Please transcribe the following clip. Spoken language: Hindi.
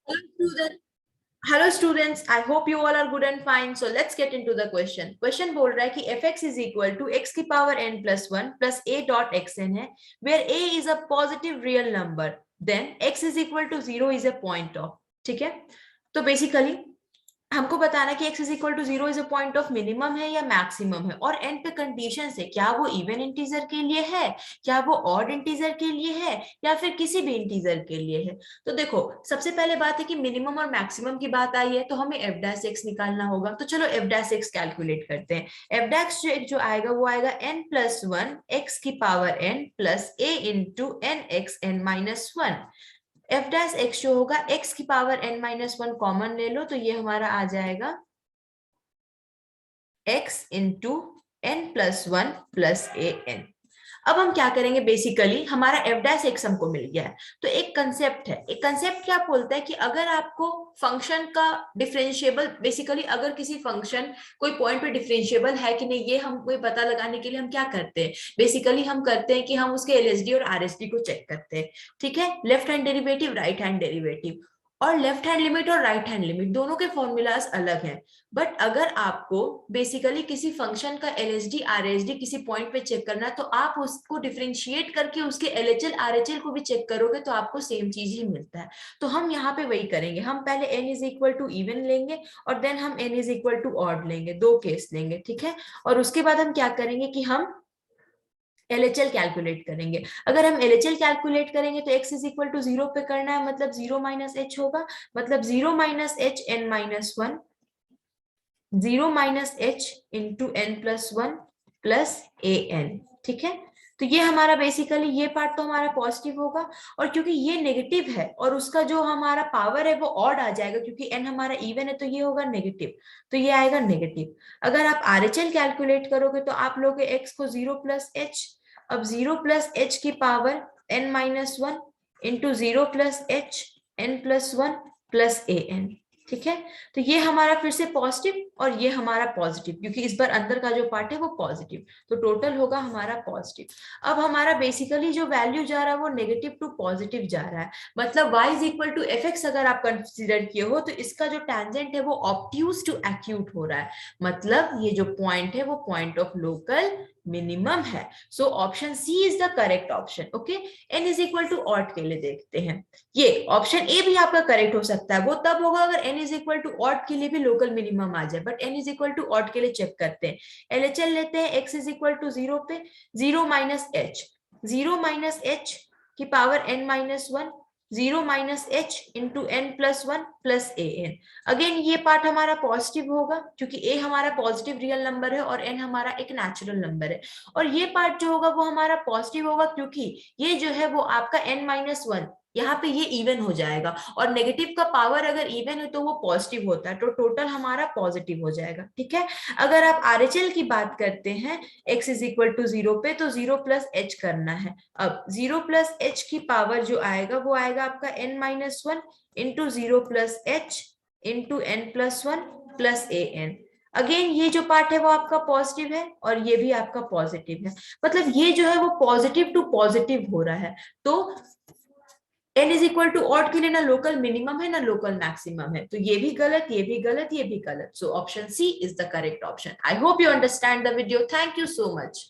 Hello students. Hello students, I hope you all are good and fine. So let's get into the question. Question बोल रहा है कि fx is equal to x की power n plus 1 plus a dot xn है, where a is a positive real number, then x is equal to 0 is a point of. ठीक है, तो बेसिकली हमको बताना कि x is equal to 0 is a point of minimum है या मैक्सिमम है, और एंड पे कंडीशन है, क्या वो इवन इंटीजर के लिए है, क्या वो ऑड इंटीजर के लिए है, या फिर किसी भी इंटीजर के लिए है। तो देखो, सबसे पहले बात है कि मिनिमम और मैक्सिमम की बात आई है तो हमें एफ डैश एक्स निकालना होगा। तो चलो एफ डैश एक्स कैलकुलेट करते हैं। एफ डैश जो आएगा वो आएगा n प्लस 1 एक्स की power n plus a into n x n minus 1। F dash x जो होगा x की पावर n माइनस 1 कॉमन ले लो, तो ये हमारा आ जाएगा x into N plus 1 plus A N. अब हम क्या करेंगे, बेसिकली हमारा एफ डैश एक्स हमको मिल गया है, तो एक कंसेप्ट है, एक कंसेप्ट क्या बोलता है कि अगर आपको फंक्शन का डिफरेंशिएबल, बेसिकली अगर किसी फंक्शन कोई पॉइंट पे डिफरेंशिएबल है कि नहीं, ये हम कोई पता लगाने के लिए हम क्या करते हैं, बेसिकली हम करते हैं कि हम उसके एलएसडी और आरएसडी को चेक करते हैं। ठीक है, left hand derivative, right hand derivative, और लेफ्ट हैंड लिमिट और राइट हैंड लिमिट दोनों के फॉर्मूलाज अलग हैं। बट अगर आपको बेसिकली किसी फंक्शन का एलएसडी आरएसडी किसी पॉइंट पे चेक करना है, तो आप उसको डिफरेंशिएट करके उसके एलएचएल आरएचएल को भी चेक करोगे तो आपको सेम चीज ही मिलता है। तो हम यहाँ पे वही करेंगे, हम पहले n is equal to even लेंगे और देन हम n is equal to odd लेंगे, दो केस लेंगे। ठीक है, और उसके बाद हम क्या करेंगे कि हम LHL कैलकुलेट करेंगे। अगर हम LHL कैलकुलेट करेंगे तो x इज इक्वल टू 0 पे करना है, मतलब 0 माइनस एच होगा, मतलब 0 minus H N minus 1, 0 minus H into N plus 1 plus A N. ठीक है, तो ये हमारा बेसिकली ये पार्ट तो हमारा पॉजिटिव होगा, और क्योंकि ये नेगेटिव है और उसका जो हमारा पावर है वो ऑड आ जाएगा, क्योंकि n हमारा इवन है तो ये होगा नेगेटिव, तो ये आएगा नेगेटिव। अगर आप RHL कैलकुलेट करोगे तो आप लोगे x को 0 प्लस एच, अब 0 प्लस एच की power n minus 1 into 0 plus H N plus 1 plus A N. ठीक है, तो ये हमारा फिर से पॉजिटिव और ये हमारा पॉजिटिव, क्योंकि इस बार अंदर का जो पार्ट है वो पॉजिटिव, तो टोटल होगा हमारा पॉजिटिव। अब हमारा बेसिकली जो वैल्यू जा रहा है वो नेगेटिव टू पॉजिटिव जा रहा है, मतलब y is equal to f x अगर आप कंसिडर किए हो तो इसका जो टेंजेंट है वो ऑब्ट्यूज टू एक्यूट हो रहा है, मतलब ये जो पॉइंट है वो पॉइंट ऑफ लोकल मिनिमम है। So option C is the correct option. Okay, n is equal to odd के लिए देखते हैं, ये ऑप्शन ए भी आपका करेक्ट हो सकता है, वो तब होगा अगर n is equal to odd के लिए भी लोकल मिनिमम आ जाए, but n is equal to odd के लिए चेक करते हैं। एलएचएल लेते हैं, x इज इक्वल टू 0 पे 0 माइनस एच, 0 माइनस एच की power n minus 1, 0 minus H into N plus 1 plus A N. Again ये पार्ट हमारा पॉजिटिव होगा क्योंकि a हमारा पॉजिटिव रियल नंबर है और n हमारा एक नेचुरल नंबर है, और ये पार्ट जो होगा वो हमारा पॉजिटिव होगा क्योंकि ये जो है वो आपका n माइनस 1, यहाँ पे ये इवन हो जाएगा, और नेगेटिव का पावर अगर इवन है तो वो पॉजिटिव होता है, तो टोटल हमारा पॉजिटिव हो जाएगा। ठीक है, अगर आप RHL की बात करते हैं x इज इक्वल टू 0 पे, तो 0 प्लस एच करना है। अब 0 प्लस एच की पावर जो आएगा वो आएगा आपका n minus 1 into 0 plus H into N plus 1 plus A N. Again ये जो पार्ट है वो आपका पॉजिटिव है और ये भी आपका पॉजिटिव है, मतलब ये जो है वो पॉजिटिव टू पॉजिटिव हो रहा है। तो n is equal to odd के लिए ना लोकल मिनिमम है ना लोकल मैक्सिमम है, तो ये भी गलत, ये भी गलत, ये भी गलत। So option C is the correct option. I hope you understand the video. Thank you so much.